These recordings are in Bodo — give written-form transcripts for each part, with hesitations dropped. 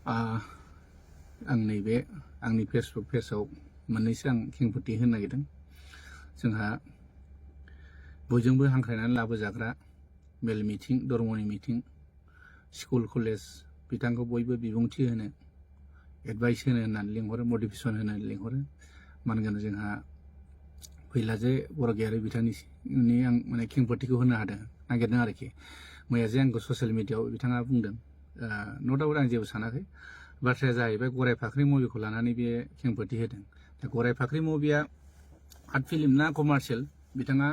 आं नैबे आंनि फेसबुक पेजाव मोननैसो आं खेंफोरथि होनो नागिरदों। जोंहा बयजोंबो हांख्रायनानै लाबोजाग्रा मेल मिटिं, धर्मनि मिटिं, स्कुल कलेज बिथांखौ बयबो बिबुंथि होनो, एडभाइस होनो होननानै लिंहरो, मटिभेसन होनो लिंहरो। मानोना जोंहा फैलाजे बरगयारि बिथांनि आं माने खेंफोरथिखौ होनो नागिरदों आरोखि। मैया जे आंखौ ससियेल मिडियाआव बिथाङा बुंदों, न' डाउट आं जेबो सानाखै। बाथ्राया जाहैबाय गराय फाख्रि मुभिखौ लानानै बे खेंफोरथि होदों। दा गराय फाख्रि मुभिया आर्ट फिल्म ना कमार्शियेल, बिथाङा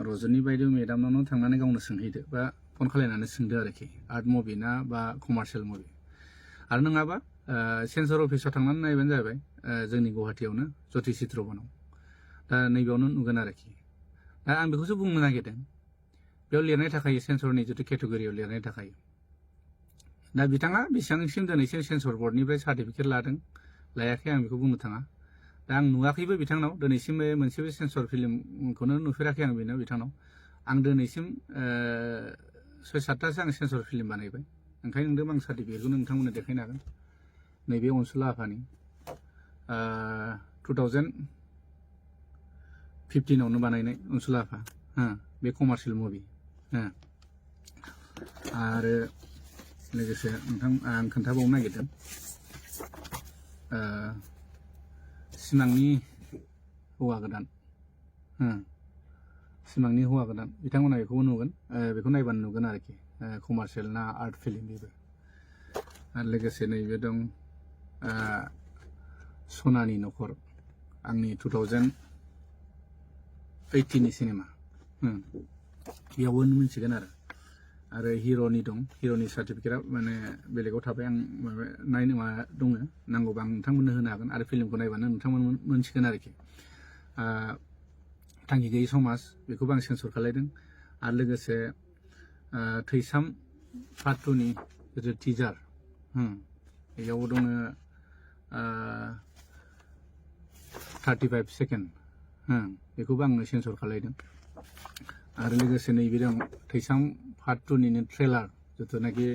रजनी बायदि मेडामनावनो थांनानै गावनो सोंहैदो बा फन खालायनानै सोंदो आरोखि, आर्ट मुभि ना बा कमार्शियेल मुभि। आरो नङाबा सेन्सर अफिसाव थांनानै नायबानो जाबाय, जोंनि गुवाहाटियावनो ज्योति चित्र बनाव। दा नैबेयावनो नुगोन आरोखि। दा आं बेखौसो बुंनो नागिरदों, बेयाव लिरनाय थाखायो, सेन्सरनि जिथु केटेगरियाव लिरनाय थाखायो। दा बिथाङा बेसेबांसिम दिनैसिम सेन्सर बर्डनिफ्राय सार्टिफिकेट लादों लायाखै आं बेखौ बुंनो थाङा। दा आं नुवाखैबो बिथांनाव, दिनैसिम मोनसेबो सेन्सर फिल्मखौनो नुफेराखै आं बिथांनाव। आं दिनैसिम 6-7थासो आं सेन्सर फिल्म बानायबाय। ओंखायनो नोंदों आं सार्टिफिकेटखौ नोंथांमोननो देखायनो हागोन। नैबे अनसुला आफानि 2015आवनो बानायनाय अनसुला आफा, बे कमार्शियेल मुभि। आरो लोगोसे आं खोन्थाबावनो नागिरदों, सिमांनि हौवा गोदान, सिमांनि हौवा गोदान, बिथांमोना बेखौबो नुगोन, बेखौ नायबानो नुगोन आरोखि, कमार्शियेल ना आर्ट फिल्म बेबो। आरो लोगोसे नैबे दं सनानि न'खर, आंनि 2018नि सिनेमा, बेयावबो मिन्थिगोन आरो हिर'नि दं, हिर'नि सार्टिफिकेटआ माने बेलेगाव थाबाय। आं नायनो दङ, नांगौबा आं नोंथांमोननो होनो हागोन, आरो फिल्मखौ नायबानो नोंथांमोन मोनसिगोन आरोखि। थांखि गैयै समाज, बेखौबो आं सेन्सर खालायदों। आरो लोगोसे थैसाम पार्ट 2नि जिथु टिजार, बेयाव दङ 35 सेकेन्ड, बेखौबो आङो सेन्सर खालायदों। आरो लोगोसे नैबे दं थैसाम पार्ट 2निनो ट्रेलार, जिथुनाखि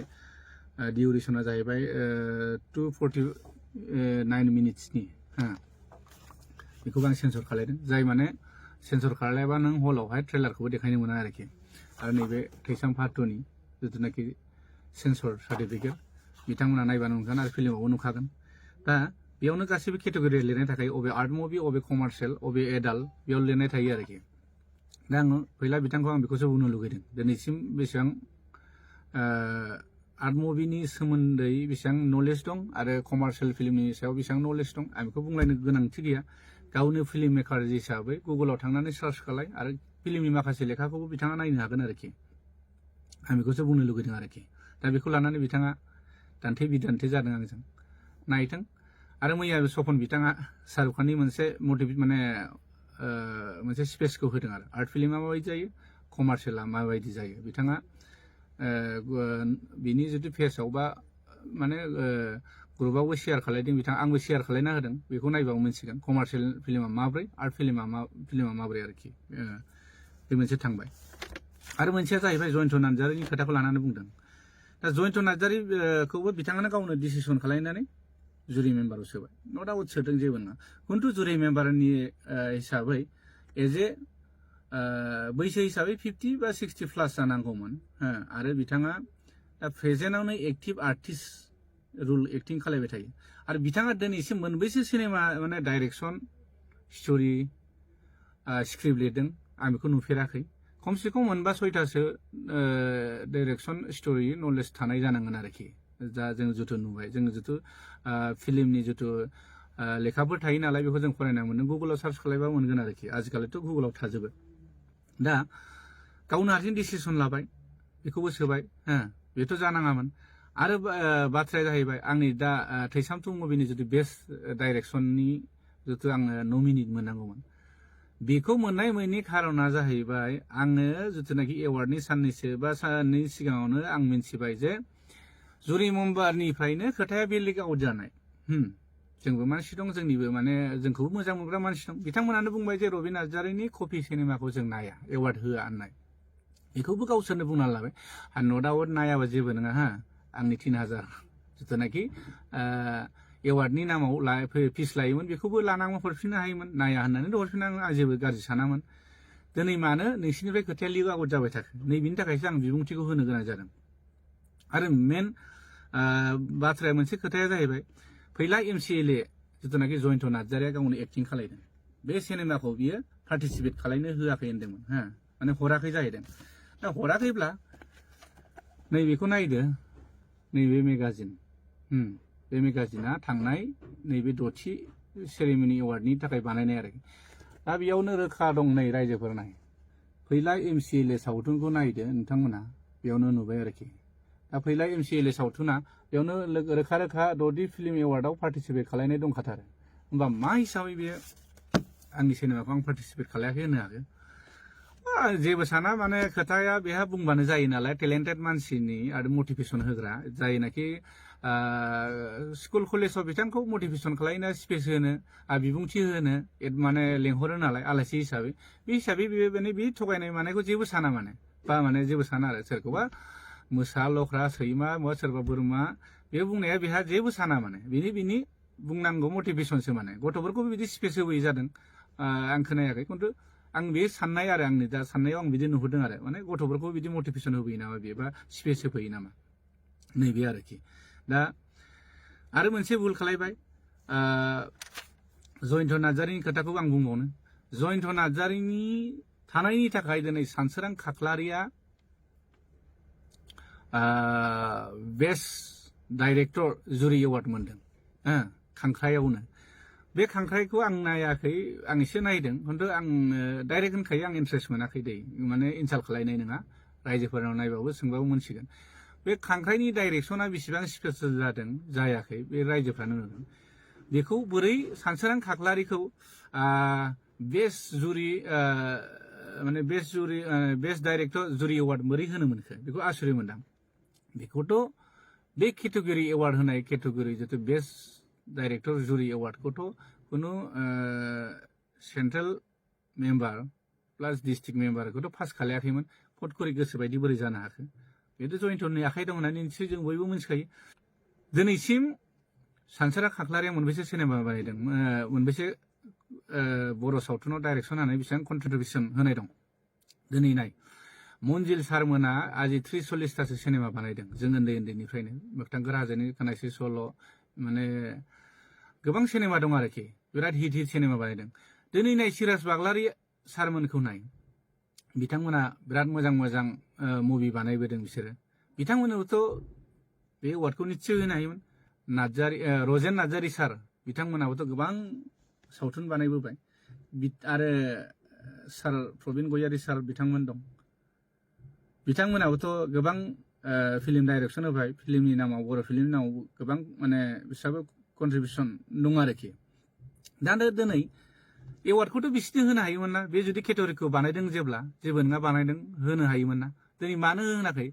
डिउरेसना जाहैबाय 249 मिनिट्सनि, बेखौबो आं सेन्सर खालायदों। जाय माने सेन्सर खालायबा नों हलावहाय ट्रेलारखौबो देखायनो मोना आरोखि। आरो नैबे थैसाम पार्ट 2नि जिथुनाखि सेन्सर सार्टिफिकेट, बिथांमोना नायबानो नुगोन आरो फिल्मावबो नुखागोन। दा बेयावनो गासैबो केटेगरियाव लिरनाय थाखायो, अबे आर्ट मुभि, अबे कमार्शियेल, अबे एडाल्ट, बेयाव लिरनाय थायो आरोखि। दा आङो फैला बिथांखौ आं बेखौसो बुंनो लुगैदों, दिनैसिम बेसेबां आर्ट मुभिनि सोमोन्दै बेसेबां नलेज दं आरो कमार्शियेल फिल्मनि सायाव बेसेबां नलेज दं, आं बेखौ बुंलायनो गोनांथि गैया। गावनो फिल्म मेकार हिसाबै गुगोलाव थांनानै सार्च खालाय, आरो फिल्मनि माखासे लेखाखौबो बिथाङा नायनो हागोन आरोखि। आं बेखौसो बुंनो लुगैदों आरोखि। दा बेखौ लानानै बिथाङा दान्थे बिदान्थे जादों आंजों, नायथों। आरो मैया सपन बिथाङा शाहरुख खाननि मोनसे मोनसे स्पेसखौ होदों आरो, आर्ट फिल्मा माबायदि जायो, कमार्शियेला माबायदि जायो। बिथाङा बिनि जितु पेजाव बा माने ग्रुपआवबो शेयार खालायदों बिथाङा, आंबो शेयार खालायना होदों। बेखौ नायबाबो मिन्थिगोन कमार्शियेल फिल्मा माब्रै, आर्ट फिल्मा माब्रै आरोखि। बे मोनसे थांबाय। आरो मोनसेया जाहैबाय जयन्त नार्जारिनि खोथाखौ लानानै बुंदों। दा जयन्त नार्जारिखौबो बिथाङानो गावनो डिसिसन खालायनानै जुरि मेम्बाराव सोबाय। न' डाउट सोदों, जेबो नङा। खिन्थु जुरि मेम्बारनि हिसाबै बैसो हिसाबै 50 बा 60 प्लास जानांगौमोन। आरो बिथाङा दा प्रेजेन्टआवनो एक्टिभ आर्टिस्ट रुल एक्टिं खालायबाय थायो। आरो बिथाङा दिनैसिम मोनबैसो सिनेमा माने डाइरेक्सन, स्ट'रि, स्क्रिप्ट लिरदों, आं बेखौ नुफेराखै। खमसे खम 4-6थासो डाइरेक्सन, स्ट'रि नलेज थानाय जानांगोन आरोखि। दा जों जिथु नुबाय, जों जिथु फिल्मनि जिथु लेखाफोर थायो नालाय, बेखौ जों फरायना मोनदों। गुगोलाव सार्च खालायबा मोनगोन आरोखि। आजिखालिथ' गुगोलाव थाजोबो। दा गावनो हारसिं डिसिसन लाबाय, बेखौबो सोबाय, बेथ' जानाङामोन। आरो बाथ्राया जाहैबाय, आंनि दा थैसाम 2 मुभिनि जितु बेस्ट डाइरेक्सननि जितु आङो नमिनेट मोननांगौमोन, बेखौ मोननाय मोननि खारना जाहैबाय, आङो जिथुनाखि एवार्डनि साननैसो बा साननै सिगाङावनो आं मिन्थिबाय जे जुरि मेम्बारनिफ्रायनो खोथाया बेलेग आउट जानाय। जोंबो मानसि दं, जोंनिबो माने जोंखौबो मोजां मोनग्रा मानसि दं। बिथांमोनानो बुंबाय जे रबि नार्जारिनि कपि सिनेमाखौ जों नाया, एवार्ड होआ होननाय। बेखौबो गावसोरनो बुंना लाबाय। आरो न' डाउट नायाबा जेबो नङा, आंनि 3000 जिथुनाखि एवार्डनि नामाव फिस लायोमोन बेखौबो लानांगौ हरफिननो हायोमोन नाया होननानै हरफिननाङो आं जेबो गाज्रि सानामोन दिनै मानो नोंसिनिफ्राय खोथाया लिक आउट जाबाय थाखो नैबेनि थाखायसो आं बिबुंथिखौ होनो गोनां जादों आरो मेन बाथ्राया मोनसे खोथाया जाहैबाय फैला MCLA जिथुनाखि जयन्त नार्जारिया गावनो एक्टिं खालायदों बे सिनेमाखौ बियो पार्टिसिपेट खालायनो होआखै होनदोंमोन हा माने हराखै जाहैदों दा हराखैब्ला नैबेखौ नायदो नैबे मेगाजिन बे मेगाजिना थांनाय नैबे 6थि सेरेमनि एवार्डनि थाखाय बानायनाय आरो दा बेयावनो रोखा दं नै रायजोफोर नाय फैला MCLA सावथुनखौ नायदो नोंथांमोना बेयावनो नुबाय आरोखि दा फैला MCLA सावथुना बेयावनो रोखा रोखा 6थि फिल्म एवार्डआव पार्टिसिपेट खालायनाय दंखाथारो होमबा मा हिसाबै बेयो आंनि सिनेमाखौ आं पार्टिसिपेट खालायाखै होनो हागोन जेबो साना माने खोथाया बेहा बुंबानो जायो नालाय टेलेन्टेड मानसिनि आरो मटिभेसन होग्रा जायनाखि स्कुल कलेजाव बिथांखौ मटिभेसन खालायनो स्पेस होनो बिबुंथि होनो माने लेंहरो नालाय आलासि हिसाबै बे हिसाबै बे थगायनाय मानायखौ जेबो साना माने बा माने जेबो साना आरो सोरखौबा मोसा लख्रा सैमा बा सोरबा बोरमा बे बुंनाया बेहा जेबो साना माने बिनि बुंनांगौ मटिभेसनसो माने गथ'फोरखौ बिदि स्पेस होबोयै जादों आं खोनायाखै खिन्थु आं बे साननाय आरो आंनि दा साननायाव आं बिदि नुहुरदों आरो माने गथ'फोरखौ बिदि मटिभेसन होबोयो नामा बेबा स्पेस होफैयो नामा नैबे आरोखि दा आरो मोनसे भुल खालायबाय जयन्त नार्जारिनि खोथाखौ आं बुंबावनो जयन्त नार्जारिनि थानायनि थाखाय दिनै सानसोरां खाख्लारिया बेस्ट डाइरेक्टर जुरि एवार्ड मोनदों खांख्रायावनो बे खांख्राइखौ आं नायाखै आं एसे नायदों खिन्थु आं डाइरेक्ट होनखायो आं इन्ट्रेस्ट मोनाखै दै माने इनसाल्ट खालायनाय नङा रायजोफोरनाव नायबाबो सोंबाबो मोनसिगोन बे खांख्राइनि डाइरेक्सना बेसेबां स्पेसियल जादों जायाखै बे रायजोफ्रानो नुदों बेखौ बोरै सानसोरां खाख्लारिखौ बेस्ट जुरि माने बेस्ट डाइरेक्टर जुरि एवार्ड बोरै होनो मोनखो बेखौ आसुरित मोनदां बेखौथ' बे केटेगरि एवार्ड होनाय केटेगरि जितु बेस्ट डाइरेक्टर जुरि एवार्डखौथ' कुनु सेन्ट्रेल मेम्बार प्लास डिस्ट्रिक्ट मेम्बारखौथ' पास खालायाखैमोन फट करि गोसो बायदि बोरै जानो हाखो बेथ' जयन्तनि आखाइ दं होननानै निश्चय जों बयबो मिथिखायो दिनैसिम सानसोरां खाख्लारिया मोनबेसे सिनेमा बानायदों मोनबेसे बर' सावथुनाव डाइरेक्सन होनानै बेसेबां कन्ट्रिबिउसन होनाय दं दिनै नाय मन्जिल सारमोना आजि 30-40थासो सिनेमा बानायदों जों उन्दैनिफ्रायनो मोगथां गोराजोनि खोनासि सल' माने गोबां सिनेमा दं आरोखि बिराद हिट सिनेमा बानायदों दिनै नाय सिराज बाग्लारि सारमोनखौ नाय बिथांमोना बिराद मोजां मोजां मुभि बानायबोदों बिसोरो बिथांमोननोथ' बे एवार्डखौ निश्चय होनो हायोमोन रजेन नार्जारि सार बिथांमोनाबोथ' गोबां सावथुन बानायबोबाय आरो सार प्रबिन गयारि सार बिथांमोन दं बिथांमोनाबोथ' गोबां फिल्म डाइरेक्सन होबाय फिल्मनि नामाव बर' फिल्मनि नामाव गोबां माने बिसोराबो कन्ट्रिबिउसन दं आरोखि दा दिनै एवार्डखौथ' बिसोरनो होनो हायोमोन ना बे जुदि केटेगरिखौ बानायदों जेब्ला जेबो नङा बानायदों होनो हायोमोन ना दिनै मानो होनाखै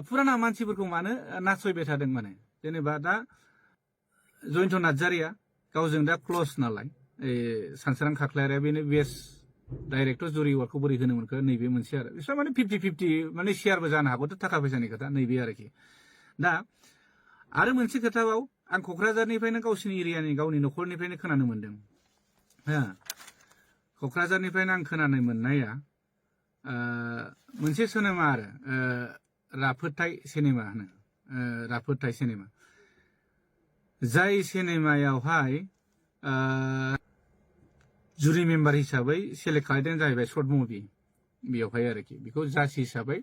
फुराना मानसिफोरखौ मानो नासयबाय थादों माने जेनेबा दा जयन्त नार्जारिया गावजों दा क्लस नालाय सानसोरां खाख्लारिया बेनो बेस्ट डाइरेक्टर जुरि एवार्डखौ बोरै होनो मोनखो नैबे मोनसे आरो बिसोर माने 50-50 माने शेयारबो जानो हागौथ' थाखा फैसानि खोथा नैबे आरोखि दा आरो मोनसे खोथाबाव आं क'क्राझारनिफ्रायनो गावसिनि एरियानि गावनि न'खरनिफ्रायनो खोनानो मोनदों क'क्राझारनिफ्रायनो आं खोनानो मोननाया मोनसे सिनेमा आरो राफोदथाय सिनेमा होनो राफोदथाय सिनेमा जाय सिनेमायावहाय जुरि मेम्बार हिसाबै सेलेक्ट खालामदों जाहैबाय सर्ट मुभि बेयावहाय आरोखि बेखौ जाज हिसाबै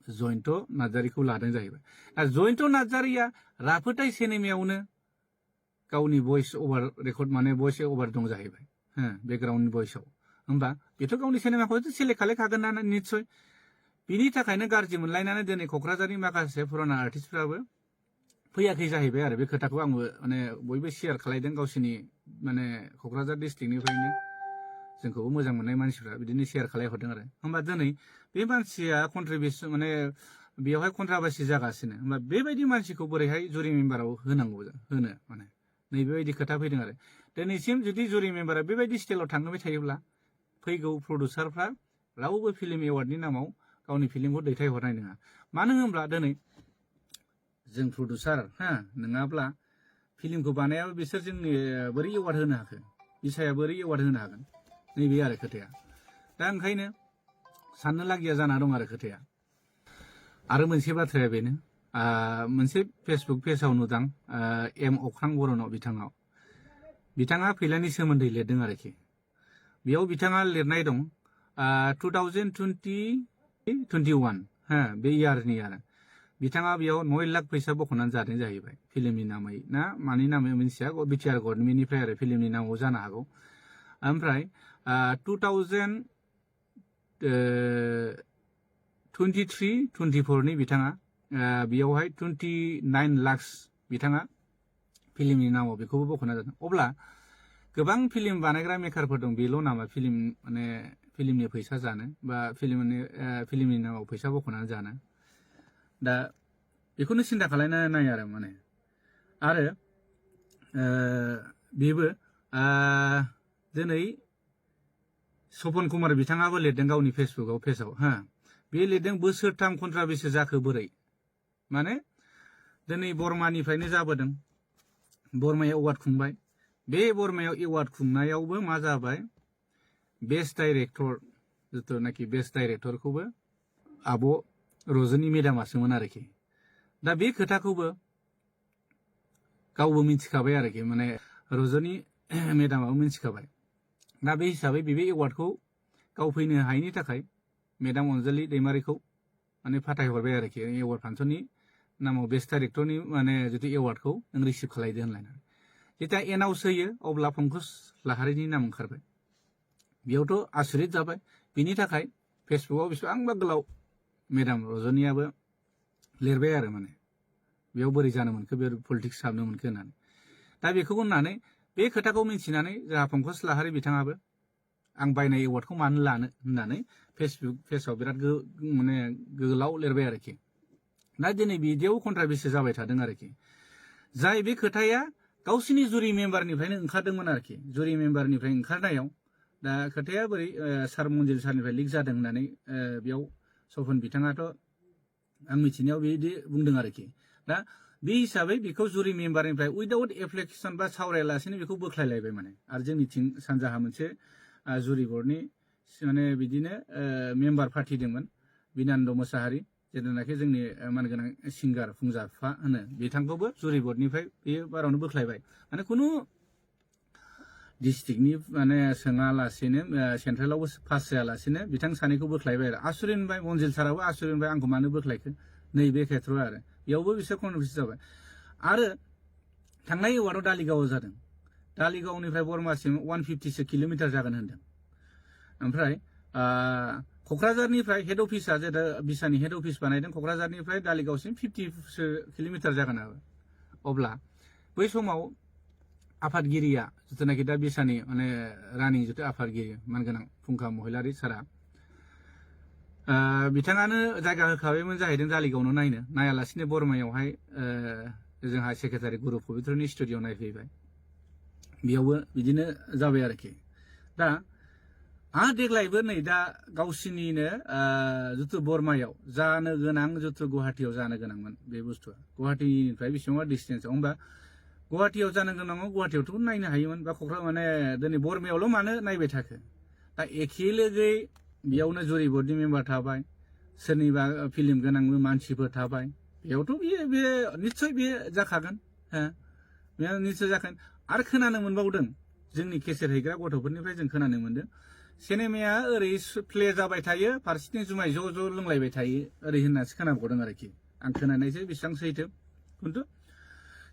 जयन्त नार्जारिखौ लादों जाहैबाय जयन्त नार्जारिया राफोदथाय सिनेमायावनो गावनि भइस अभार रेकर्ड माने भइस अभार दं जाहैबाय बेकग्राउन्ड भइसआव होमबा बेथ' गावनि सिनेमाखौ सेलेक्ट खालायखागोन ना निस्सय बिनि थाखायनो गाज्रि मोनलायनानै दिनै क'क्राझारनि माखासे पुराना आर्टिस्टफ्राबो फैयाखै जाहैबाय आरो बे खोथाखौ आंबो माने बयबो शेयार खालायदों गावसिनि माने क'क्राझार डिस्ट्रिक्टनिफ्रायनो जोंखौबो मोजां मोननाय मानसिफ्रा बिदिनो शेयार खालायहरदों आरो होमबा दिनै बे मानसिया कन्ट्रिबिउसन माने बेयावहाय कन्ट्राभार्सि जागासिनो होमबा बेबायदि मानसिखौ बोरैहाय जुरि मेम्बाराव होनांगौ होनो माने नैबेबायदि खोथा फैदों आरो दिनैसिम जुदि जुरि मेम्बारा बेबायदि स्टाइलाव थांबाय थायोब्ला फैगौ प्रडिउसारफ्रा रावबो फिल्म एवार्डनि नामाव गावनि फिल्मखौ दैथायहरनाय नङा मानो होनब्ला दिनै जों प्रडिउसार हा नङाब्ला फिल्मखौ बानायाबा बिसोर जोंनि बोरै एवार्ड होनो हाखो बिसाया बोरै एवार्ड होनो हागोन नैबे आरो खोथाया दा ओंखायनो साननो लागिया जाना दं आरो खोथाया आरो मोनसे बाथ्राया बेनो मोनसे फेसबुक पेजाव नुदां एम अख्रां बर'नाव बिथाङा फैलानि सोमोन्दै लिरदों आरोखि बेयाव बिथाङा लिरनाय दं 2021 हा बे इयारनि आरो बिथाङा बेयाव 9 लाख फैसा बख'नानै जादों जाहैबाय फिल्मनि नामै ना मानि नामै मिन्थिया बिटिआर गभर्नमेन्टनिफ्राय आरो फिल्मनि नामाव जानो हागौ ओमफ्राय 2023-24 नि बिथाङा बेयावहाय 29 लाख बिथाङा फिल्मनि नामाव बेखौबो बख'ना जादों अब्ला गोबां फिल्म बानायग्रा मेकारफोर दं बेल' नामा फिल्म माने फिल्मनि फैसा जानो बा फिल्मनि नामाव फैसा बख'नानै जानो दा बेखौनो सिन्था खालामनानै नाय आरो माने आरो बेबो दिनै सपन कुमार बिथाङाबो लिरदों गावनि फेसबुकाव पेजाव हा बे लिरदों बोसोरथाम कन्ट्राबेसि जाखो बोरै माने दिनै बर्मानिफ्रायनो जाबोदों बर्मायाव एवार्ड खुंबाय बे बर्मायाव एवार्ड खुंनायावबो मा जाबाय बेस्ट डाइरेक्टर जिथुनाखि बेस्ट डाइरेक्टरखौबो आब' रजनी मेदामासोमोन आरोखि दा बे खोथाखौबो गावबो मिथिखाबाय आरोखि माने रजनी मेदामाबो मिथिखाबाय दा बे हिसाबै बे एवार्डखौ गाव फैनो हायैनि थाखाय मेदाम अनजालि दैमारिखौ माने फाथायहरबाय आरोखि एवार्ड फांसननि नामाव बेस्ट डाइरेक्टरनि माने जितु एवार्डखौ नों रिसिभ खालायदो होनलायनानै जेब्ला एनाउन्स होयो अब्ला पंकज लाहारिनि नाम ओंखारबाय बेयावथ' आसुरित जाबाय बिनि थाखाय फेसबुकाव बेसेबांबा गोलाव मेदाम रजनीयाबो लिरबाय आरो माने बेयाव बोरै जानो मोनखो बे पलिटिक्स हाबनो मोनखो होननानै दा बेखौ होननानै बे खोथाखौ मिन्थिनानै जोंहा पंकज लाहारि बिथाङाबो आं बायनाय एवार्डखौ मानो लानो होननानै फेसबुक पेजाव बिराद माने गोलाव लिरबाय आरोखि दा दिनै बिदियाव कन्ट्राबेसि जाबाय थादों आरोखि जाय बे खोथाया गावसिनि जुरि मेम्बारनिफ्रायनो ओंखारदोंमोन आरोखि जुरि मेम्बारनिफ्राय ओंखारनायाव दा खोथाया बोरै सार मन्जिल सारनिफ्राय लिक जादों होननानै बेयाव सपन बिथाङाथ' आं मिथिनायाव बिदि बुंदों आरोखि दा बे हिसाबै बेखौ जुरि मेम्बारनिफ्राय उइदाउट एप्लिकेसन बा सावरायालासेनो बेखौ बोख्लायलायबाय माने आरो जोंनिथिं सानजाहा मोनसे जुरि बर्डनि माने बिदिनो मेम्बार फाथिदोंमोन बिनान्द मोसाहारि जेनाखि जोंनि मानगोनां सिंगार फुंजाफा होनो बिथांखौबो जुरि बर्डनिफ्राय बेयो बारावनो बोख्लायबाय माने खुनु डिस्ट्रिक्टनि माने सोङालासेनो सेन्ट्रेलावबो पास जायालासेनो बिथां सानैखौ बोख्लायबाय आरो आसुरित मोनबाय मन्जिल साराबो आसुरित मोनबाय आंखौ मानो बोख्लायखो नैबे खेथ्रआव आरो बेयावबो बिसोर कन्ट्रभारसि जाबाय आरो थांनाय एवार्डआव दालिगावआव जादों दालिगावनिफ्राय बर्मासिम 150 किल'मिटार जागोन होनदों ओमफ्राय क'क्राझारनिफ्राय हेड अफिसा जेदा बिसानि हेड अफिस बानायदों क'क्राझारनिफ्राय दालिगावसिम 50 किल'मिटार जागोन आरो अब्ला बै समाव आफादगिरिया जिथुनाखि दा बिसानि माने रानिं जिथु आफादगिरि मानगोनां फुंखा महिलारि सारा बिथाङानो जायगा होखाबायमोन जाहैदों दालिगावनो नायनो नायालासिनो बर्मायावहाय जोंहा सेक्रेटारि गुरु पबित्रनि स्टुडिअ नायफैबाय बेयावबो बिदिनो जाबाय आरोखि दा देग्लायबो नै दा गावसिनिनो जिथु बर्मायाव जानो गोनां जिथु गुवाहाटियाव जानो गोनांमोन बे बुस्थुआ गुवाहाटिनिफ्राय बेसेबांबा डिस्टेन्सआव होमबा गुवाहाटियाव जानो गोनाङाव गुवाहाटियावथ' नायनो हायोमोन बा क'क्राझार माने दिनै बर्मायावल' मानो नायबाय थाखो दा एखे लोगोयै बेयावनो जुरि बर्डनि मेम्बार थाबाय सोरनिबा फिल्म गोनां मानसिफोर थाबाय बेयावथ' बे निस्सय बे जाखागोन बे निस्सय जागोन आरो खोनानो मोनबावदों जोंनि केसेट हैग्रा गथ'फोरनिफ्राय जों खोनानो मोनदों सिनेमाया ओरै प्ले जाबाय थायो फारसेथिं जुमाय ज' ज' लोंलायबाय थायो ओरै होननासो खोनाबावदों आरोखि आं खोनानायसो बेसेबां सैथो खिन्थु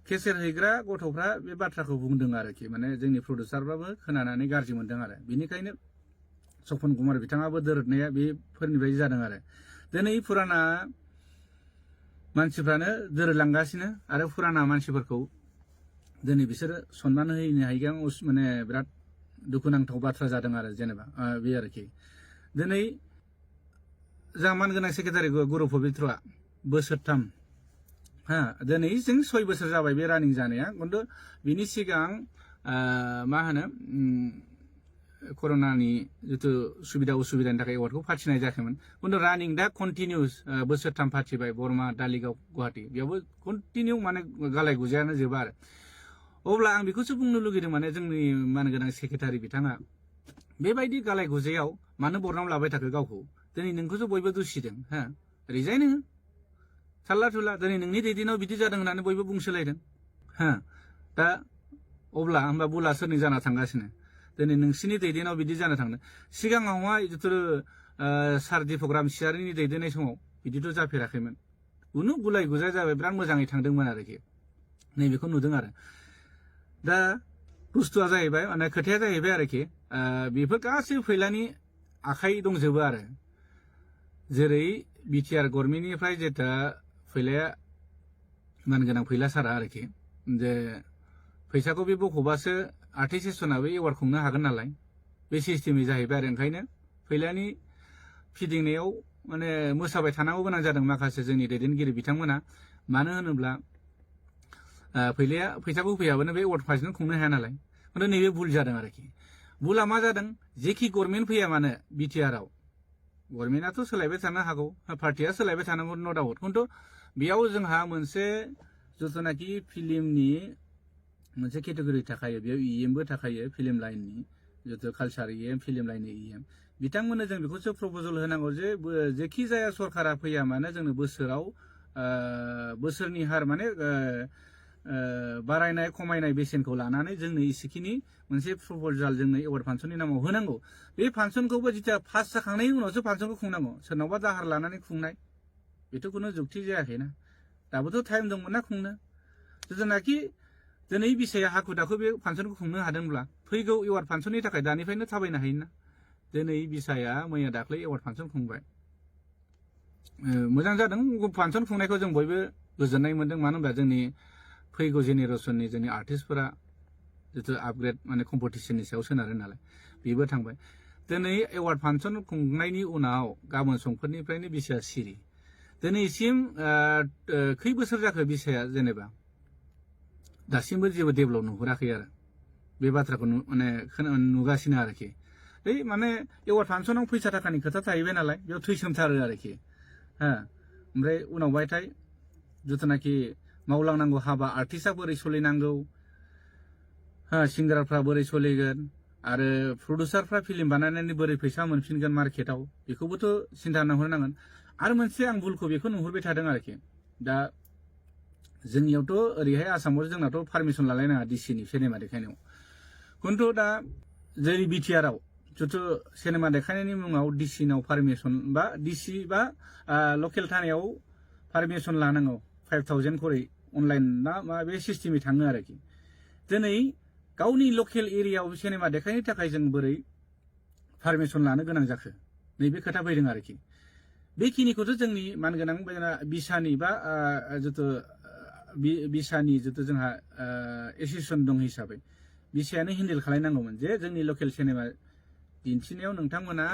केसेट हैग्रा गथ'फ्रा बे बाथ्राखौ बुंदों आरोखि माने जोंनि प्रडिउसारफ्राबो खोनानानै गाज्रि मोनदों आरो बेनिखायनो सपन कुमार बिथाङाबो दोरदनाया बेफोरनिफ्राय जादों आरो दिनै फुराना मानसिफ्रानो दोरोदलांगासिनो आरो फुराना मानसिफोरखौ दिनै बिसोरो सनमान होनो हायैया माने बिराद दुखुनांथाव बाथ्रा जादों आरो जेनेबा बे आरोखि दिनै जोंहा मानगोनां सेक्रेटारि गुरु पबित्रआ बोसोरथाम दिनै जों 6 बोसोर जाबाय बे रानिं जानाया खिन्थु बिनि सिगां मा होनो कर'नानि जितु सुबिदा उसुबिदानि थाखाय एवार्डखौ फाथिनाय जायाखैमोन खिन्थु रानिं दा कन्टिनिउस बोसोरथाम फाथिबाय बरमा दालिगाव गुवाहाटि बेयावबो कन्टिनिउ माने गालाय गुजायानो जोबा आरो अब्ला आं बेखौसो बुंनो लुगैदों माने जोंनि मानगोनां सेक्रेटारि बिथाङा बेबायदि गालाय गुजायाव मानो बरनाम लाबाय थाखो गावखौ दिनै नोंखौसो बयबो दुसिदों हा रिजाइन हो थाल्ला थुल्ला दिनै नोंनि दैदेनाव बिदि जादों होननानै बयबो बुंसोलायदों हा दा अब्ला होमबा बुला सोरनि जाना थांगासिनो दिनै नोंसिनि दैदेनाव बिदि जानो थांदों सिगाङावहाय जिथु सार दीपक रामसियारिनि दैदेननाय समाव बिदिथ' जाफेराखैमोन कुनु गुलाय गुजाय जाबाय बिराद मोजाङै थांदोंमोन आरोखि नैबेखौ नुदों आरो दा बुस्थुआ जाहैबाय माने खोथाया जाहैबाय आरोखि बेफोर गासैबो फैलानि आखाइ दंजोबो आरो जेरै बिटिआर गभर्नमेन्टनिफ्राय जेथा फैलाया मानगोनां फैला सारा आरोखि जे फैसाखौ बे बख'बासो आर्टिस्ट सेसनाबो एवार्ड खुंनो हागोन नालाय बे सिस्टेमै जाहैबाय आरो ओंखायनो फैलानि फिदिंनायाव माने मोसाबाय थानांगौ गोनां जादों माखासे जोंनि दैदेनगिरि बिथांमोना मानो होनोब्ला फैलाया फैसाखौ होफैयाबानो बे एवार्ड फांसन खुंनो हाया नालाय खिन्थु नैबे भुल जादों आरोखि भुला मा जादों जेखि गभर्नमेन्ट फैया मानो बिटिआरआव गभर्नमेन्टआथ' सोलायबाय थानो हागौ पार्टिया सोलायबाय थानांगौ न' डाउट खिन्थु बेयाव जोंहा मोनसे जिथुनाखि फिल्मनि मोनसे केटेगरि थाखायो बेयाव इएमबो थाखायो फिल्म लाइननि जितु कालचार इएम फिल्म लाइननि इएम बिथांमोननो जों बेखौसो प्रप'जल होनांगौ जे जेखि जाया सरकारा फैया मानो जोंनो बोसोराव बोसोरनि हार माने बारायनाय खमायनाय बेसेनखौ लानानै जोंनो इसेखिनि मोनसे प्रप'जाल जोंनो एवार्ड फांसननि नामाव होनांगौ बे फांसनखौबो जिथिया पास जाखांनायनि उनावसो फांसनखौ खुंनांगौ सोरनावबा दाहार लानानै खुंनाय बेथ' खुनु जुक्ति जायाखैना दाबोथ' टाइम दंमोन ना खुंनो जिथुनाखि दिनै बिसाया हाखु दाखु बे फांसनखौ खुंनो हादोंब्ला फैगौ एवार्ड फांसननि थाखाय दानिफ्रायनो थाबायनो हायोना दिनै बिसाया मैया दाख्लै एवार्ड फांसन खुंबाय मोजां जादों फांसन खुंनायखौ जों बयबो गोजोननाय मोनदों मानो होनबा जोंनि फैगौ जेनेरेसननि जोंनि आर्टिस्टफोरा जितु आपग्रेड माने कम्पिटिसननि सायाव सोनारो नालाय बेबो थांबाय दिनै एवार्ड फांसन खुंनायनि उनाव गाबोन समफोरनिफ्रायनो बिसाया सिरि दिनैसिम खै बोसोर जाखो बिसाया जेनेबा दासिमबो जेबो डेभेलप नुहुराखै आरो बे बाथ्राखौ माने नुगासिनो आरोखि माने एवार्ड फांसनाव फैसा थाखानि खोथा थाहैबाय नालाय बेयाव थैसोमथारो आरोखि हा ओमफ्राय उनावहायथाय जिथुनाखि मावलांनांगौ हाबा आर्टिस्टआ बोरै सोलिनांगौ हा सिंगारफ्रा बोरै सोलिगोन आरो प्रडिउसारफ्रा फिल्म बानायनानै बोरै फैसा मोनफिनगोन मार्केटआव बेखौबोथ' सिन्था नुहुरनांगोन आरो मोनसे आं भुलखौ बेखौ नुहुरबाय थादों आरोखि दा जोंनियावथ' ओरैहाय आसामाव जोंनाथ' पारमिसन लालायनाङा डिसिनि सिनेमा देखायनायाव खिन्थु दा जेरै बिटिआरआव जिथु सिनेमा देखायनायनि मुङाव डिसिनाव पारमिसन बा डिसि बा लकेल थानायाव पारमिसन लानांगौ 5,000 खरै अनलाइन ना मा बे सिस्टेमै थाङो आरोखि दिनै गावनि लकेल एरियायाव सिनेमा देखायनो थाखाय जों बोरै पारमिसन लानो गोनां जाखो नैबे खोथा फैदों आरोखि बेखिनिखौथ' जोंनि मानगोनां बिसानि बा जिथु बिसानि जिथु जोंहा एसोसिएसन दं हिसाबै बिसायानो हेन्डेल खालायनांगौमोन जे जोंनि लकेल सिनेमा दिन्थिनायाव नोंथांमोना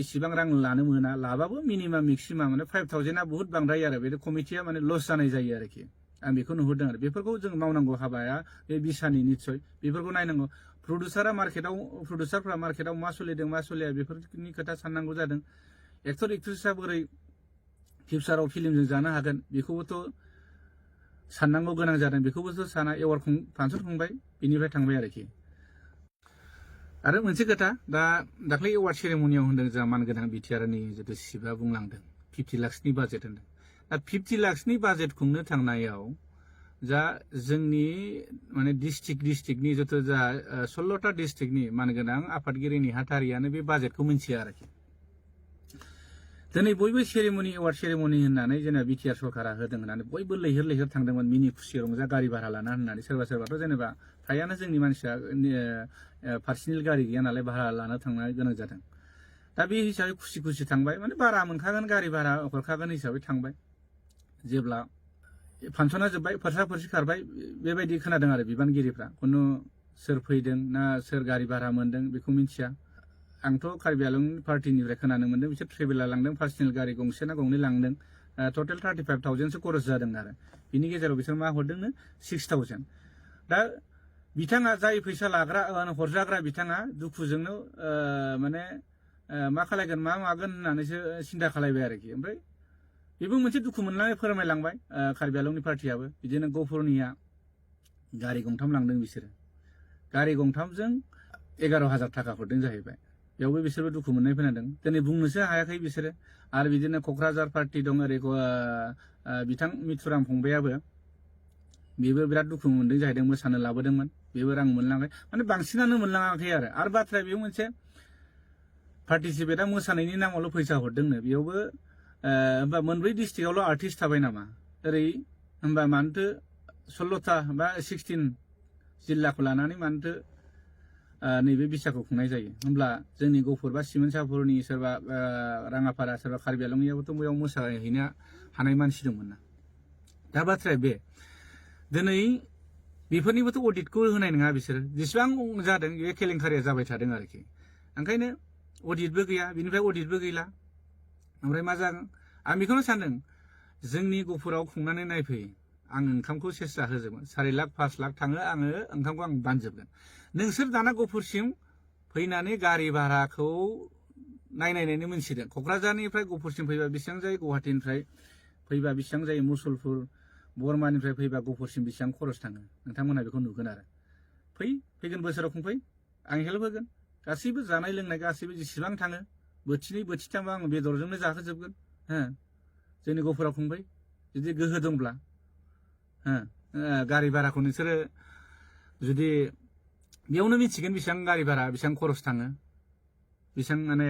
इसिबां रां लानो मोना लाबाबो मिनिमाम मेक्सिमाम माने 5,000 बुहुत बांद्राय आरो बे कमिटिया माने लस जानाय जायो आरोखि आं बेखौ नुहुरदों आरो बेफोरखौ जों मावनांगौ हाबाया बे बिसानि निस्सय बेफोरखौ नायनांगौ प्रडिउसारफ्रा मार्केटआव मा सोलिदों मा सोलिया बेफोरनि खोथा साननांगौ जादों एक्टर एक्ट्रेसआ बोरै फिउचाराव फिल्मजों जानो हागोन बेखौबोथ' साननांगौ गोनां जादों बेखौबोथ' साना एवार्ड फांसन खुंबाय बेनिफ्राय थांबाय आरोखि आरो मोनसे खोथा दाख्लै एवार्ड सेरेमनियाव होनदों जोंहा मानगोनां बिटिआरनि जितु सिबआ बुंलांदों 50 लाखसनि बाजेट होनदों दा 50 लाखसनि बाजेट खुंनो थांनायाव जा जोंनि माने डिस्ट्रिक्टनि जितु जा 16टा डिस्ट्रिक्टनि मानगोनां आफादगिरि नेहाथारियानो बे बाजेटखौ मिन्थिया आरोखि दिनै बयबो एवार्ड सेरेमनि होननानै जेनेबा बिटिआर सरकारा होदों होननानै बयबो लैहोर लैहोर थांदोंमोन मिनि खुसि रंजा गारि भारा लाना होननानै सोरबाथ' जेनेबा फ्रायानो जोंनि मानसिया पार्सनेल गारि गैया नालाय भारा लाना थांनो गोनां जादों दा बे हिसाबै खुसि थांबाय माने भारा मोनखागोन गारि भारा हरखागोन हिसाबै थांबाय जेब्ला फांसना जोब्बाय फोरसा खारबाय बेबायदि खोनादों आरो बिबानगिरिफ्रा खुनु सोर फैदों ना सोर गारि भारा मोनदों बेखौ मिथिया आंथ' कार्बि आलं पार्टिनिफ्राय खोनानो मोनदों बिसोर ट्रेभेलार लांदों पार्सनेल गारि गंसे ना गंनै लांदों टटेल 35,000सो खरस जादों आरो बिनि गेजेराव बिसोर मा हरदोंनो 6,000 दा बिथाङा जाय फैसा लाग्रा हरजाग्रा बिथाङा दुखुजोंनो माने मा खालायगोन मा मागोन होननानैसो सिन्था खालायबाय आरोखि ओमफ्राय बेबो मोनसे दुखु मोननानै फोरमायलांबाय कार्बि आंलंनि पार्टियाबो बिदिनो गफुरनिया गारि गंथाम लांदों बिसोरो गारि गंथामजों 11,000 थाखा हरदों जाहैबाय बेयावबो बिसोरबो दुखु मोननाय खोनादों दिनै बुंनोसो हायाखै बिसोरो आरो बिदिनो क'क्राझार पार्टि दं ओरै बिथां मिथुराम फंबायाबो बेबो बिराद दुखु मोनदों जाहैदों मोसानो लाबोदोंमोन बेबो रां मोनलाङाखै माने बांसिनानो मोनलाङाखै आरो बाथ्राया बेयाव मोनसे पार्टिसिपेटआ मोसानायनि नामावल' फैसा हरदोंनो बेयावबो होमबा मोनब्रै डिस्ट्रिक्टआवल' आर्टिस्ट थाबाय नामा ओरै होमबा मानोथो 16टा बा 16 जिल्लाखौ लानानै मानोथो नैबे बिसाखौ खुंनाय जायो होमब्ला जोंनि गफुर बा सिमोनसापुरनि सोरबा राङापारा सोरबा कार्बि आंलंनियाबोथ' बेयाव मोसाहैनो हानाय मानसि दंमोन ना दा बाथ्राया बे दिनै बेफोरनिबोथ' अडिटखौ होनाय नङा बिसोरो जेसेबां जादों बे केलेंकारिया जाबाय थादों आरोखि ओंखायनो अडिटबो गैया बिनिफ्राय अडिटबो गैला ओमफ्राय मा जागोन आं बेखौनो सानदों जोंनि गफुराव खुंनानै नायफै आं ओंखामखौ सेस्था होजोबगोन 4 लाख 5 लाख थाङो आङो ओंखामखौ आं बानजोबगोन नोंसोर दाना गफुरसिम फैनानै गारि भाराखौ नायनायनायनो मोनसिगोन क'क्राझारनिफ्राय गफुरसिम फैबा बेसेबां जायो गुवाहाटीनिफ्राय फैबा बेसेबां जायो मुसलपुर बरमानिफ्राय फैबा गफुरसिम बेसेबां खरस थाङो नोंथांमोना बेखौ नुगोन आरो फैगोन बोसोराव खुंफै आं हेल्प होगोन गासैबो जानाय लोंनाय गासैबो जेसेबां थाङो बोथिनै बोथिथामबा आं बेदरजोंनो जाहोजोबगोन जोंनि गफुराव खुंफै जुदि गोहो दंब्ला गारि भाराखौ नोंसोरो जुदि बेयावनो मिथिगोन बेसेबां गारि भारा बेसेबां खरस थाङो बेसेबां माने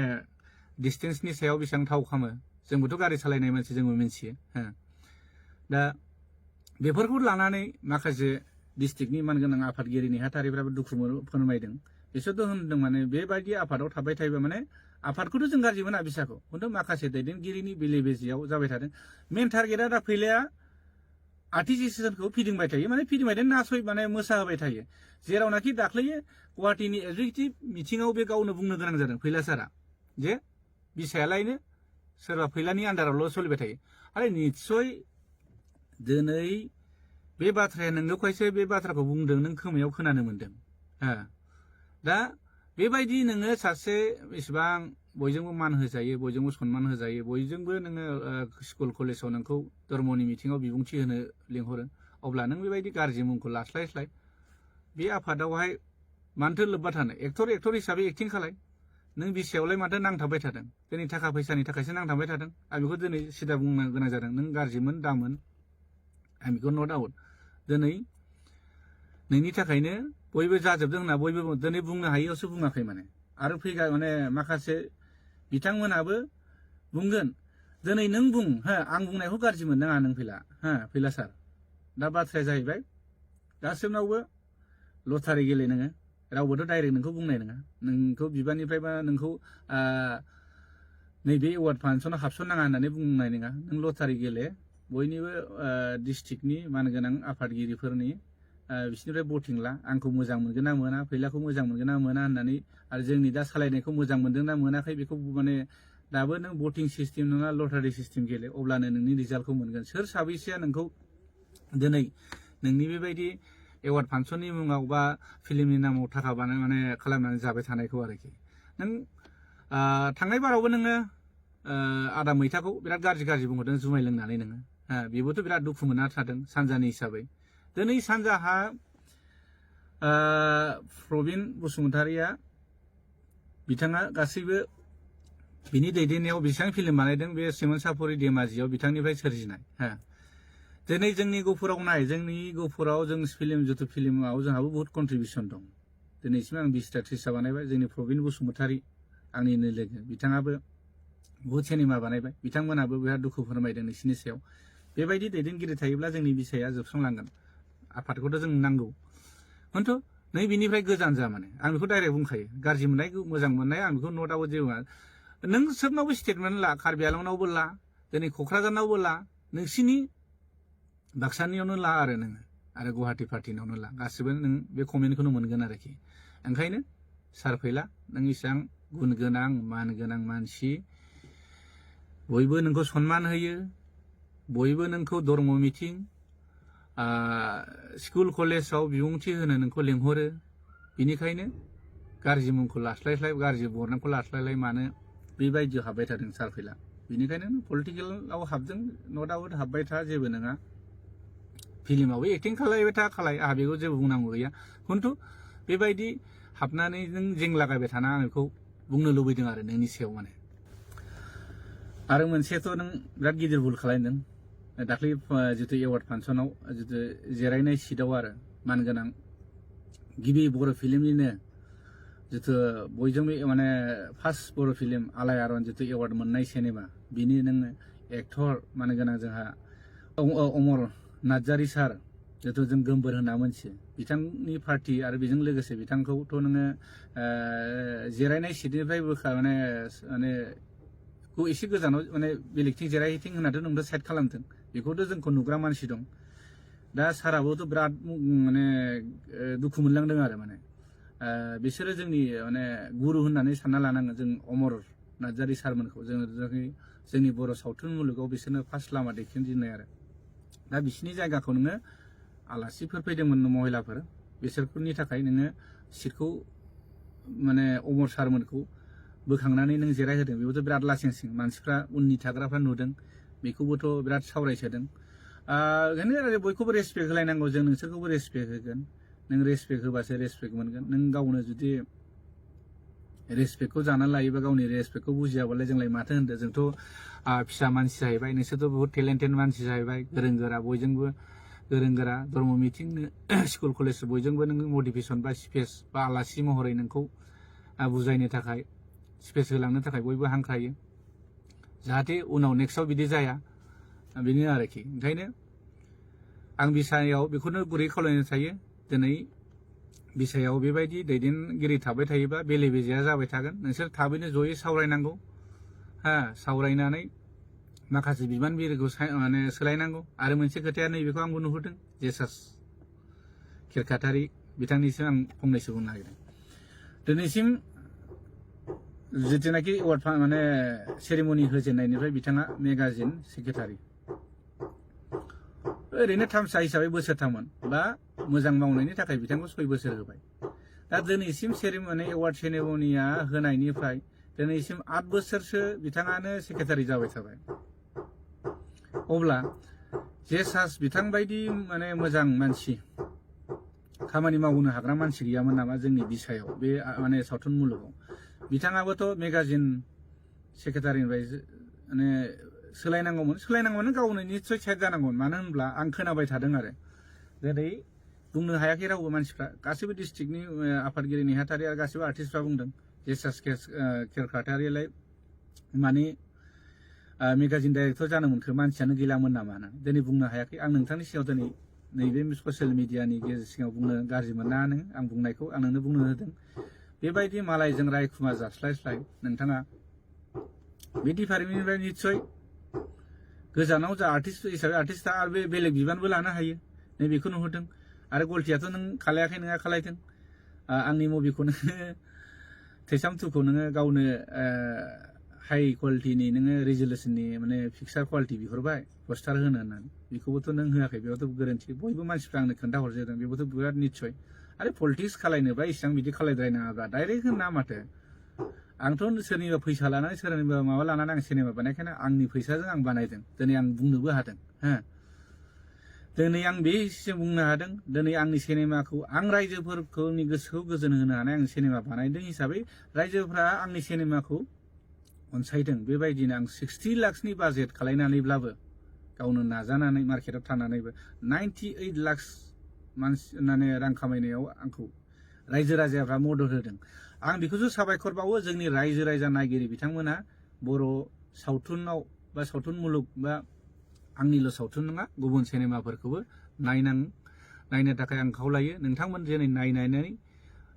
डिस्टेन्सनि सायाव बेसेबां थाव खामो जोंबोथ' गारि सालायनाय मानसि जोंबो मिथियो दा बेफोरखौ लानानै माखासे डिस्ट्रिक्टनि मानगोनां आफादगिरि नेहाथारिफ्राबो दुखु फोरमायदों बिसोरथ' होनदों माने बेबायदि आफादाव थाबाय थायोबा माने आफादखौथ' जों गाज्रि मोना बिसाखौ खिन्थु माखासे दैदेनगिरिनि बेले बेजेयाव जाबाय थादों मेन टारगेटआ दा फैलाया आर्टिस्टखौ फिदिंबाय थायो माने फिदिंबाय नासय माने मोसाहोबाय थायो जेरावनाखि दाख्लैयो गुवाहाटीनि एगजिकिउटिभ मिटिङाव बे गावनो बुंनो गोनां जादों फैला सारा जे बिसायालायनो सोरबा फैलानि आन्दारावल' सोलिबाय थायो आरो निस्सय दिनै बे बाथ्राया नोंगौखायसो बे बाथ्राखौ बुंदों नों खोमायाव खोनानो मोनदों दा बेबायदि नोङो सासे बेसेबां बयजोंबो मान होजायो बयजोंबो सनमान होजायो बयजोंबो नोङो स्कुल कलेजाव नोंखौ धर्मनि मिथिङाव बिबुंथि होनो लिंहरो अब्ला नों बेबायदि गाज्रि मुंखौ लास्लायस्लाय बे आफादावहाय मानोथो लोब्बा थानो एक्टर हिसाबै एक्टिं खालाय नों बिसायावलाय माथो नांथाबबाय थादों दिनै थाखा फैसानि थाखायसो नांथाबबाय थादों आं बेखौ दिनै सिदा बुंनो गोनां जादों नों गाज्रिमोन दामोन आं बेखौ नट आउट दिनै नोंनि थाखायनो बयबो जाजोबदों होनना बयबो दिनै बुंनो हायियावसो बुङाखै माने आरो फैगा माने माखासे बिथांमोनाबो बुंगोन दिनै नों बुं आं बुंनायखौ गाज्रि मोननाङा नों फैला सार दा बाथ्राया जाहैबाय गासैनावबो लटारि गेले नोङो रावबोथ' डाइरेक्ट नोंखौ बुंनाय नङा नोंखौ बिबाननिफ्राय बा नोंखौ नैबे एवार्ड फांसनाव हाबसननाङा होननानै बुंनाय नङा नों लटारि गेले बयनिबो डिस्ट्रिक्टनि मानगोनां आफादगिरिफोरनि बिसोरनिफ्राय भटिं ला आंखौ मोजां मोनगोन ना मोना फैलाखौ मोजां मोनगोन ना मोना होननानै आरो जोंनि दा सालायनायखौ मोजां मोनदों ना मोनाखै बेखौ माने दाबो नों भटिं सिस्टेम नङा लटारि सिस्टेम गेले अब्लानो नोंनि रिजाल्टखौ मोनगोन सोर साबैसेया नोंखौ दिनै नोंनि बेबायदि एवार्ड फांसननि मुङाव बा फिल्मनि नामाव थाखा माने खालामनानै जाबाय थानायखौ आरोखि नों थांनाय बारावबो नोङो आदा मैथाखौ बिराद गाज्रि बुंहरदों जुमाय लोंनानै नोङो बेबोथ' बिराद दुखु मोनना थादों सानजानि हिसाबै दिनै सानजाहा प्रबिन बसुमतारिया बिथाङा गासैबो बिनि दैदेननायाव बेसेबां फिल्म बानायदों बे सिमोनसापुरि धेमाजियाव बिथांनिफ्राय सोरजिनाय दिनै जोंनि गफुराव नाय जोंनि गफुराव जों जिथु फिल्माव जोंहाबो बहुत कन्ट्रिबिउसन दं दिनैसिम आं 20टा 30टा बानायबाय जोंनि प्रबिन बसुमतारि आंनिनो लोगो बिथाङाबो बहुत सिनेमा बानायबाय बिथांमोनाबो बिराद दुखु फोरमायदों नोंसिनि सायाव बेबायदि दैदेनगिरि थायोब्ला जोंनि बिसाया जोबस्रांलांगोन आफादखौथ' जों नांगौ खिन्थु नै बिनिफ्राय गोजान जा माने आं बेखौ डाइरेक्ट बुंखायो गाज्रि मोननाय मोजां मोननाय आं बेखौ नट आउट जेबो नों सोबनावबो स्टेटमेन्ट ला कार्बि आंलंनावबो ला दिनै क'क्राझारनावबो ला नोंसिनि बाक्सानियावनो ला आरो नोङो आरो गुवाहाटी पार्टिनावनो ला गासिबो नों बे कमेन्टखौनो मोनगोन आरोखि ओंखायनो सार फैला नों इसेबां गुन गोनां मान गोनां मानसि बयबो नोंखौ सनमान होयो बयबो नोंखौ धर्म मिथिं स्कुल कलेजाव बिबुंथि होनो नोंखौ लिंहरो बिनिखायनो गाज्रि मुंखौ लास्लायस्लाय गाज्रि बरनामखौ लास्लायलाय मानो बेबायदियाव हाबबाय थादों सारफैला बिनिखायनो पलिटिकेलाव हाबदों नो डाउट हाबबाय था जेबो नङा फिल्मावबो एक्टिं खालायबाय था आंहा बेखौ जेबो बुंनांगौ गैया खिन्थु बेबायदि हाबनानै नों जेंलागायबाय थाना आं बेखौ बुंनो लुबैदों आरो नोंनि सायाव माने आरो मोनसेथ' नों बिराद गिदिर भुल खालामदों दाख्लै जितु एवार्ड फांसनाव जितु जिरायनाय सिटआव आरो मानगोनां गिबि बर' फिल्मनिनो जितु बयजोंबो माने फार्स्ट बर' फिल्म आलायारन जितु एवार्ड मोननाय सिनेमा बिनि नोङो एक्टर मानगोनां जोंहा अमर नार्जारी सार जितु जों गोमबोर होनना मोनथियो बिथांनि पार्टि आरो बेजों लोगोसे बिथांखौथ' नोङो जिरायनाय सिटनिफ्राय माने एसे गोजानाव माने बेलेगथिं जिरायहैथिं होननाथ' नोंथ' साइड खालामदों बेखौथ' जोंखौ नुग्रा मानसि दं दा साराबोथ' बिराद माने दुखु मोनलांदों आरो माने बिसोरो जोंनि माने गुरु होननानै सानना लानांगोन जों अमर नार्जारी सारमोनखौ जोंनि बर' सावथुन मुलुगाव बिसोरनो फार्स्ट लामा देखायजेननाय आरो दा बिसिनि जायगाखौ नोङो आलासिफोर फैदोंमोन महिलाफोर बिसोरनि थाखाय नोङो सिटखौ माने अमर सारमोनखौ बोखांनानै नों जिरायहोदों बेबोथ' बिराद लासिंसिं मानसिफ्रा उननि थाग्राफ्रा नुदों बेखौबोथ' बिराद सावरायसोदों ओंखायनो बयखौबो रेसपेक्ट होलायनांगौ जों नोंसोरखौबो रेसपेक्ट होगोन नों रेसपेक्ट होबासो रेसपेक्ट मोनगोन नों गावनो जुदि रेसपेक्टखौ जानानै लायोबा गावनि रेसपेक्टखौ बुजियाबालाय जोंलाय माथो होनदों जोंथ' फिसा मानसि जाहैबाय नोंसोरथ' बहुत टेलेन्टेड मानसि जाहैबाय गोरों गोरा बयजोंबो गोरों गोरा धर्म मिथिंनो स्कुल कलेज बयजोंबो नों मटिभेसन बा स्पेस बा आलासि महरै नोंखौ बुजायनो थाखाय स्पेस होलांनो थाखाय बयबो हांख्रायो जाहाथे उनाव नेक्स्टआव बिदि जाया बेनो आरोखि ओंखायनो आं बिसायाव बेखौनो गुरै खावलायनो थायो दिनै बिसायाव बेबायदि दैदेनगिरि थाबाय थायोबा बेले बेजेया जाबाय थागोन नोंसोर थाबैनो जयै सावरायनांगौ सावरायनानै माखासे बिबानगिरिखौ माने सोलायनांगौ आरो मोनसे खोथाया नैबेखौ आंबो नुहुरदों जेसास खेरखातारि बिथांनिसिम आं फंनैसो बुंनो नागिरदों दिनैसिम जितुनाखि एवार्ड माने सेरेमनि होजेननायनिफ्राय बिथाङा मेगाजिन सेक्रेटारि ओरैनो थामसा हिसाबै बोसोरथाममोन बा मोजां मावनायनि थाखाय बिथांखौ 6 बोसोर होबाय दा दिनैसिम सेरेमनि एवार्ड सेरेमनिया होनायनिफ्राय दिनैसिम 8 बोसोरसो बिथाङानो सेक्रेटारि जाबाय थाबाय अब्ला जेसास बिथां बायदि माने मोजां मानसि खामानि मावनो हाग्रा मानसि गैयामोन नामा जोंनि बिसायाव बे माने सावथुन मुलुगाव बिथाङाबोथ' मेगाजिन सेक्रेटारिनिफ्राय माने सोलायनांगौमोन गावनो निस्सय साइड जानांगौमोन मानो होनब्ला आं खोनाबाय थादों आरो दिनै बुंनो हायाखै रावबो मानसिफ्रा गासैबो डिस्ट्रिक्टनि आफादगिरि नेहाथारि आरो गासैबो आर्टिस्टफ्रा बुंदों जेसास खेरखातारियालाय माने मेगाजिन डाइरेक्टर जानो मोनखो मानसियानो गैलामोन नामा होननानै दिनै बुंनो हायाखै आं नोंथांनि सिगाङाव दिनै नैबे ससियेल मिडियानि सिगाङाव बुंनो गाज्रि मोना नों आं बुंनायखौ आं नोंनो बुंनो होदों बेबायदि मालायजों रायखुमा जास्लायस्लाय नोंथाङा बे डिपार्टमेन्टनिफ्राय निस्सय गोजानाव जा आर्टिस्ट हिसाबै आर्टिस्टआ आरो बे बेलेग बिबानबो लानो हायो नैबेखौ नुहुरदों आरो गलटियाथ' नों खालायाखै नोङा खालायदों आंनि मुभिखौ नोङो थैसाम 2खौ नोङो गावनो हाई क्वालिटिनि नोङो रिजोलुसननि माने पिक्सार क्वालिटि बिहरबाय पस्टार होनो होननानै बेखौबोथ' नों होआखै बेयावथ' गोरोन्थि बयबो मानसिफ्रा आंनो खोन्थाहरजोबदों बेबोथ' बिराद निस्सय आरो पलिटिक्स खालायनोबा इसिबां बिदि खालायद्रायनाङाब्रा डाइरेक्ट होना माथो आंथ' सोरनिबा फैसा लानानै सोरनिबा माबा लानानै आं सिनेमा बानायखायनो आंनि फैसाजों आं बानायदों दिनै आं बुंनोबो हादों दिनै आं बे बुंनो हादों दिनै आंनि सिनेमाखौ आं रायजोफोरनि गोसोखौ गोजोन होनो हानाय आं सिनेमा बानायदों हिसाबै रायजोफ्रा आंनि सिनेमाखौ अनसायदों बेबायदिनो आं 60 लाखनि बाजेट खालायनानैब्लाबो गावनो नाजानानै मार्केटाव थानानैबो 98 लाख मानसि माने रां खामायनायाव आंखौ रायजो राजाफ्रा मदद होदों आं बेखौसो साबायखर बावो जोंनि रायजो राजा नायगिरि बिथांमोना बर' सावथुनाव बा सावथुन मुलुग बा आंनिल' सावथुन नङा गुबुन सिनेमाफोरखौबो नायनो थाखाय आं खावलायो नोंथांमोन दिनै नायनानै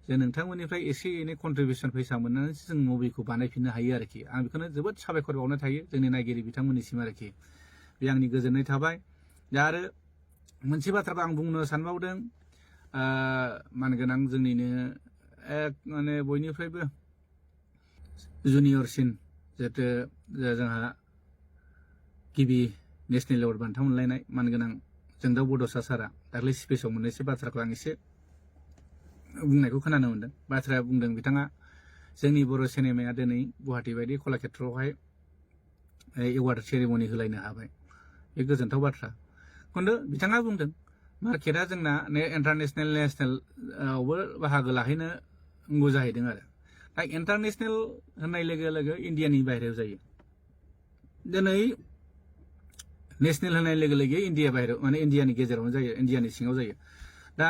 जे नोंथांमोननिफ्राय एसे एनै कन्ट्रिबिउसन फैसा मोननानैसो जों मुभिखौ बानायफिननो हायो आरोखि आं बेखौनो जोबोद साबायखर बावनो थायो जोंनि नायगिरि बिथांमोननिसिम आरोखि बे आंनि गोजोननाय थाबाय दा आरो मोनसे बाथ्राखौ आं बुंनो सानबावदों मानगोनां जोंनिनो माने बयनिफ्रायबो जुनियरसिन जिहेतु जोंहा गिबि नेशनेल एवार्ड बान्था मोनलायनाय मानगोनां जोंदाव बड'सा सारा दाख्लै स्पिसाव मोननैसो बाथ्राखौ आं एसे बुंनायखौ खोनानो मोन्दों। बाथ्राया बुंदों बिथाङा जोंनि बर' सिनेमाया दिनै गुवाहाटि बायदि कलाक्षेत्रआवहाय एवार्ड सेरेमनि होलायनो हाबाय। बे गोजोनथाव बाथ्रा। खिन्थु बिथाङा बुंदों मार्केटआ जोंना इन्टारनेसनेल नेसनेलआवबो बाहागो लाहैनो नांगौ जाहैदों आरो। दा इन्टारनेसनेल होननाय लोगो लोगो इण्डियानि बाहेरायाव जायो। दिनै नेसनेल होननाय लोगो लोगो इण्डिया बाहेरायाव माने इण्डियानि गेजेरावनो जायो, इण्डियानि सिङाव जायो। दा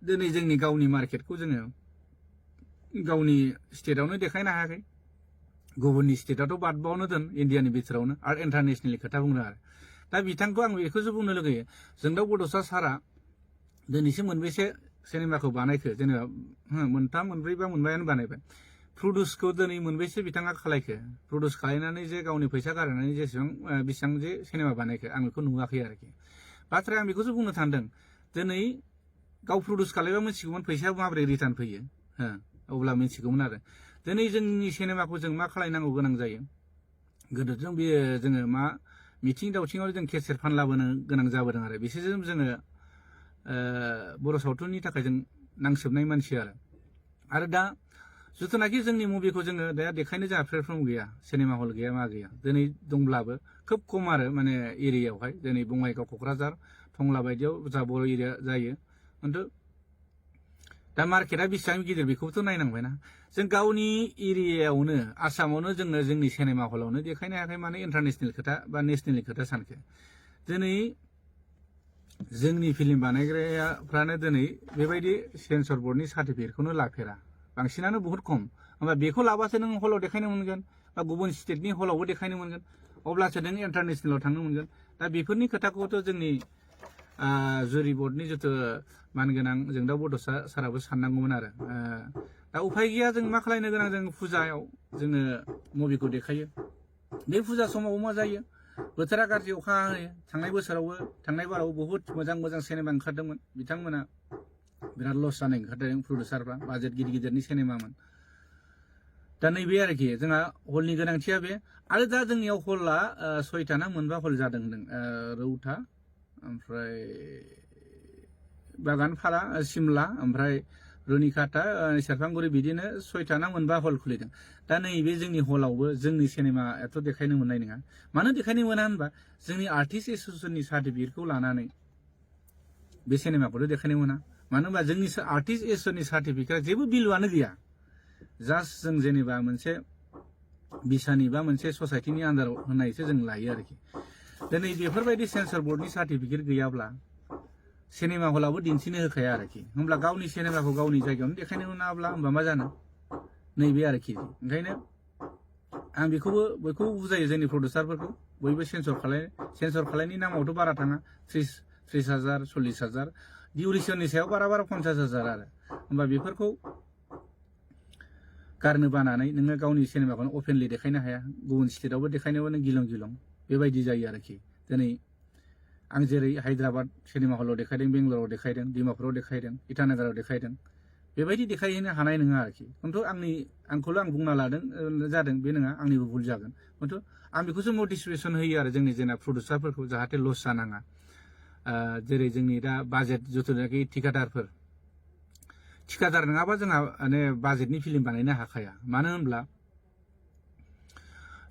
दिनै जोंनि गावनि मार्केटखौ जोङो गावनि स्टेटआवनो देखायनो हायाखै। गुबुननि स्टेटआथ' बादबावनो दोन इण्डियानि बिथोरावनो आरो इन्टारनेसनेलनि खोथा बुंदों आरो। दा बिथांखौ आं बेखौसो बुंनो लुगैयो जोंदाव बड'सा सारा दिनैसिम मोनबेसे सिनेमाखौ बानायखो जेनेबा मोनथाम मोनब्रै बा मोनबायानो बानायबाय। प्रडिउसखौ दिनै मोनबेसे बिथाङा खालायखो प्रडिउस खालायनानै जे गावनि फैसा गारनानै बेसेबां जे सिनेमा बानायखो आं बेखौ नुवाखै आरोखि। बाथ्राया आं बेखौसो बुंनो सानदों दिनै गाव प्रडिउस खालायबा मिथिगौमोन फैसाया माबोरै रिटार्न फैयो अब्ला मिथिगौमोन आरो। दिनै जोंनि सिनेमाखौ जों मा खालायनांगौ गोनां जायो गोदोजों बे जोङो मा मिथिं दावथिङाव जों केसेट फानलाबोनो गोनां जाबोदों आरो बिसोरजों जोङो बर' सावथुननि थाखाय जों नांसोबनाय मानसि आरो दा जिथुनाखि जोंनि मुभिखौ जोङो दा देखायनो जोंहा प्लेटफर्म गैया, सिनेमा हल गैया मा गैया। दिनै दंब्लाबो खोब खम आरो माने एरियायावहाय दिनै बङाइगाव क'क्राझार टंला बायदियाव जा बर' एरिया जायो। खिन्थु दा मार्केटआ बेसेबां गिदिर बेखौथ' नायनांबायना। जों गावनि एरियायावनो आसामावनो जोङो जोंनि सिनेमा हलावनो देखायनो हायाखै माने इन्टारनेसनेल खोथा बा नेसनेलनि खोथा सानखो। दिनै जोंनि फिल्म बानायग्राफ्रानो दिनै बेबायदि सेन्सर बर्डनि सार्टिफिकेटखौनो लाफेरा, बांसिनानो बहुत खम। होमबा बेखौ लाबासो नों हलाव देखायनो मोनगोन बा गुबुन स्टेटनि हलावबो देखायनो मोनगोन, अब्लासो नों इन्टारनेसनेलाव थांनो मोनगोन। दा बेफोरनि खोथाखौथ' जोंनि जुरि बर्डनि जिथु मानगोनां जोंदाव बड'सा साराबो साननांगौमोन आरो। दा उफाय गैया जों मा खालायनो गोनां जों फुजायाव जोङो मुभिखौ देखायो। बे फुजा समाव मा जायो बोथोरा गाज्रि अखा हायो। थांनाय बोसोरावबो थांनाय बाराव बहुत मोजां मोजां सिनेमा ओंखारदोंमोन, बिथांमोना बिराद लस जानाय ओंखारदों प्रडिउसारफ्रा, बाजेट गिदिर गिदिरनि सिनेमामोन। दा नैबे आरोखि जोंहा हलनि गोनांथिया बे। आरो दा जोंनियाव हला 6था ना मोनबा हल जादों होनदों, रौता ओमफ्राय बागानपारा सिमला ओमफ्राय रुनिकाटा सेरफांगुरि बिदिनो 6था ना मोनबा हल खुलिदों। दा नैबे जोंनि हलावबो जोंनि सिनेमायाथ' देखायनो मोननाय नङा। मानो देखायनो मोना होनबा जोंनि आर्टिस्ट एस'सियेसननि सार्टिफिकेटखौ लानानै बे सिनेमाखौथ' देखायनो मोना। मानो होनबा जोंनि आर्टिस्ट एस'सियेसननि सार्टिफिकेटआ जेबो भेलुआनो गैया। जास्ट जों जेनेबा मोनसे बिसानि बा मोनसे ससाइटिनि आन्दाराव होनायसो जों लायो आरोखि। दिनै बेफोरबायदि सेन्सर बर्डनि सार्टिफिकेट गैयाब्ला सिनेमा हलावबो दिन्थिनो होखाया आरोखि। होमब्ला गावनि सिनेमाखौ गावनि जायगायावनो देखायनो मोनाब्ला होमबा मा जानो, नैबे आरोखि। ओंखायनो आं बेखौबो बयखौबो बुजायो जोंनि प्रडिउसारफोरखौ, बयबो सेन्सर खालायनायनि नामावथ' बारा थाङा, 30,000 40,000 डिउरेसननि सायाव बारा 50,000 आरो। होमबा बेफोरखौ गारनो बानानै नोङो गावनि सिनेमाखौनो अपेनलि देखायनो हाया, गुबुन स्टेटआवबो देखायनोबो नों गिलं गिलं बेबायदि जायो आरोखि। दिनै आं जेरै हायद्राबाद सिनेमा हलाव देखायदों, बेंगलराव देखायदों, डिमापुराव देखायदों, इटानगराव देखायदों, बेबायदि देखायहैनो हानाय नङा आरोखि। खिन्थु आंखौल' आं बुंना लादों जादों बे नङा, आंनिबो भुल जागोन। खिन्थु आं बेखौसो मटिभेसन होयो आरो जोंनि जेना प्रडिउसारफोरखौ जाहाथे लस जानाङा। जेरै जोंनि दा बाजेट जिथुनाखि थिकादार नङाबा जोंहा माने बाजेटनि फिल्म बानायनो हाखाया। मानो होनब्ला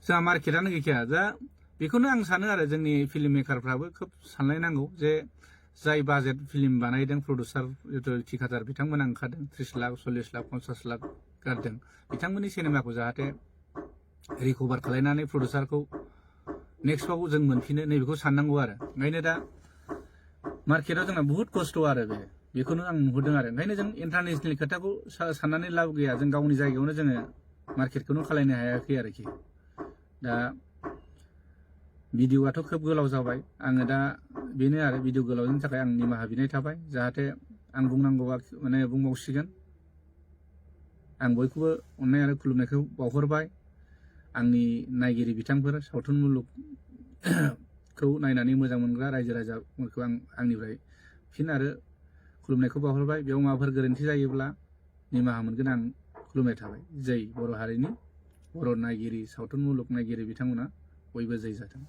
जोंहा मार्केटआनो गैखाया। दा बेखौनो आं सानो आरो जोंनि फिल्म मेकारफ्राबो खोब सानलायनांगौ जे जाय बाजेट फिल्म बानायदों प्रडिउसार जिथु थिकादार बिथांमोना ओंखारदों 30 लाख 40 लाख 50 लाख गारदों, बिथांमोननि सिनेमाखौ जाहाथे रिकभार खालायनानै प्रडिउसारखौ नेक्स्टआव जों मोनफिनो नैबेखौ साननांगौ आरो। ओंखायनो दा मार्केटआव जोंना बुहुत खस्थ' आरो बेखौनो आं नुहुरदों आरो। ओंखायनो जों इन्टारनेसनेल खोथाखौ साननानै लाब गैया, जों गावनि जायगायावनो जोङो मार्केटखौनो खालायनो हायाखै आरोखि। दा भिडिअ'आथ' खोब गोलाव जाबाय, आङो दा बेनो आरो भिडिअ गोलावनि थाखाय आं निमाहा बिनाय थाबाय। जाहाथे आं बुंनांगौबा माने बुंबावसिगोन। आं बयखौबो अननाय आरो खुलुमनायखौ बावहरबाय। आंनि नायगिरि बिथांफोर, सावथुन मुलुगखौ नायनानै मोजां मोनग्रा रायजो राजाफोरखौ आं आंनिफ्राय फिन आरो खुलुमनायखौ बावहरबाय। बेयाव माबाफोर गोरोन्थि जायोब्ला निमाहा मोनगोन आं खुलुमनाय थाबाय। जै बर' हारिनि बर' नायगिरि, सावथुन मुलुग नायगिरि बिथांमोना बयबो जै जाथों।